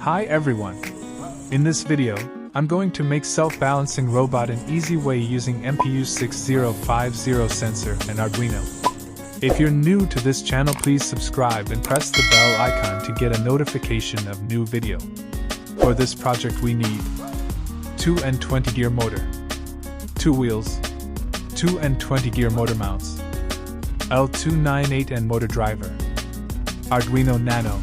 Hi everyone! In this video, I'm going to make self-balancing robot an easy way using MPU6050 sensor and Arduino. If you're new to this channel, please subscribe and press the bell icon to get a notification of new video. For this project we need 2 and 20 gear motor, 2 wheels, 2 and 20 gear motor mounts, L298N motor driver, Arduino Nano,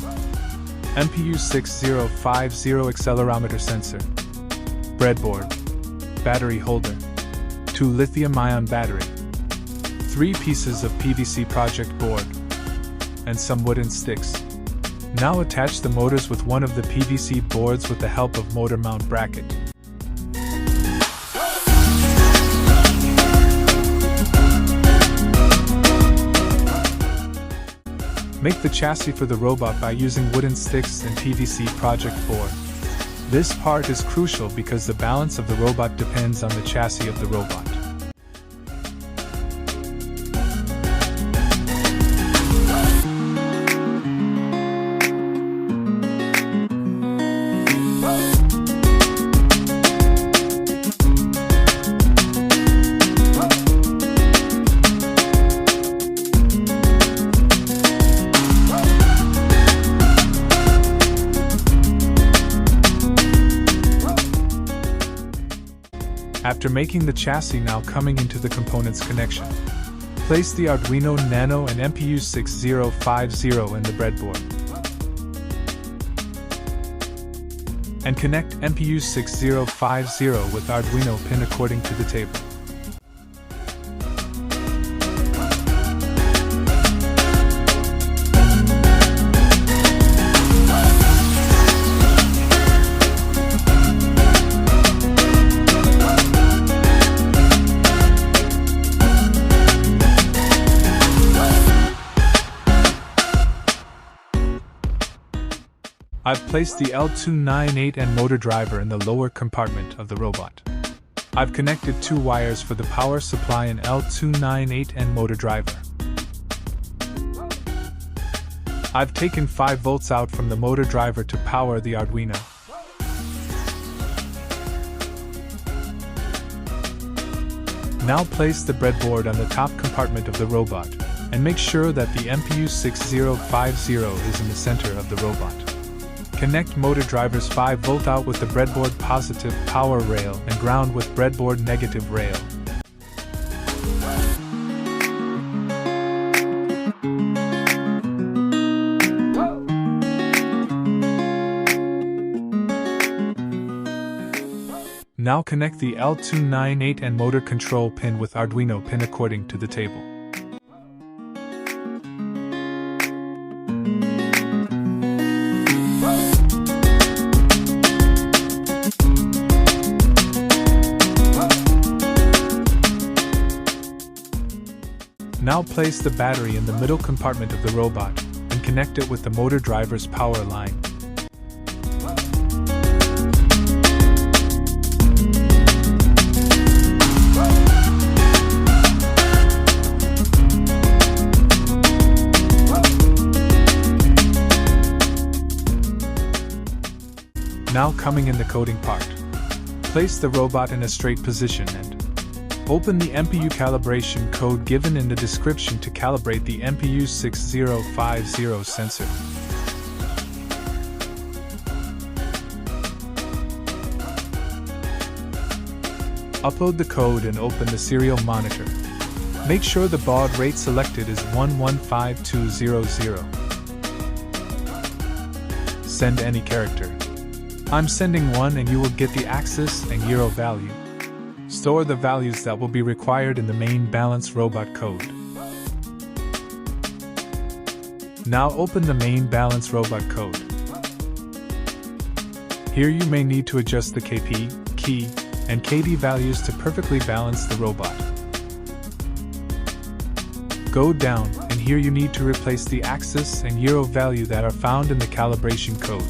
MPU6050 accelerometer sensor, breadboard, battery holder, 2 lithium-ion battery, 3 pieces of PVC project board, and some wooden sticks. Now attach the motors with one of the PVC boards with the help of motor mount bracket. Make the chassis for the robot by using wooden sticks and PVC project board. This part is crucial because the balance of the robot depends on the chassis of the robot. After making the chassis, now coming into the components connection. Place the Arduino Nano and MPU6050 in the breadboard. And connect MPU6050 with Arduino pin according to the table. I've placed the L298N motor driver in the lower compartment of the robot. I've connected 2 wires for the power supply and L298N motor driver. I've taken 5 volts out from the motor driver to power the Arduino. Now place the breadboard on the top compartment of the robot, and make sure that the MPU6050 is in the center of the robot. Connect motor driver's 5-volt out with the breadboard positive power rail and ground with breadboard negative rail. Now connect the L298N motor control pin with Arduino pin according to the table. Now place the battery in the middle compartment of the robot, and connect it with the motor driver's power line. Now coming in the coding part. Place the robot in a straight position and open the MPU calibration code given in the description to calibrate the MPU6050 sensor. Upload the code and open the serial monitor. Make sure the baud rate selected is 115200. Send any character. I'm sending 1 and you will get the axis and euro value. Store the values that will be required in the main balance robot code. Now open the main balance robot code. Here you may need to adjust the KP, key, and KD values to perfectly balance the robot. Go down, and here you need to replace the axis and euro value that are found in the calibration code.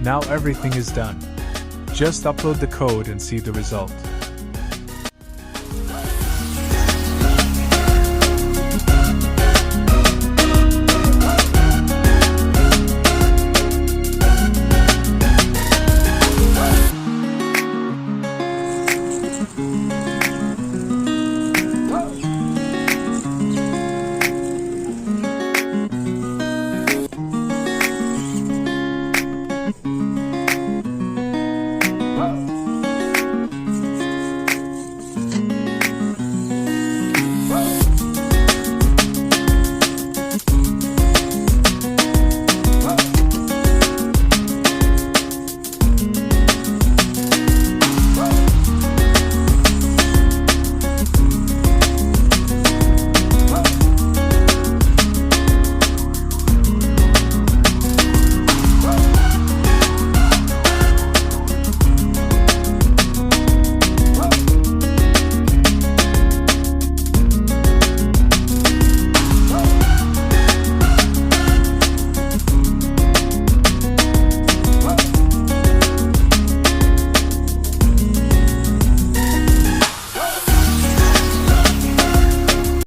Now everything is done. Just upload the code and see the result.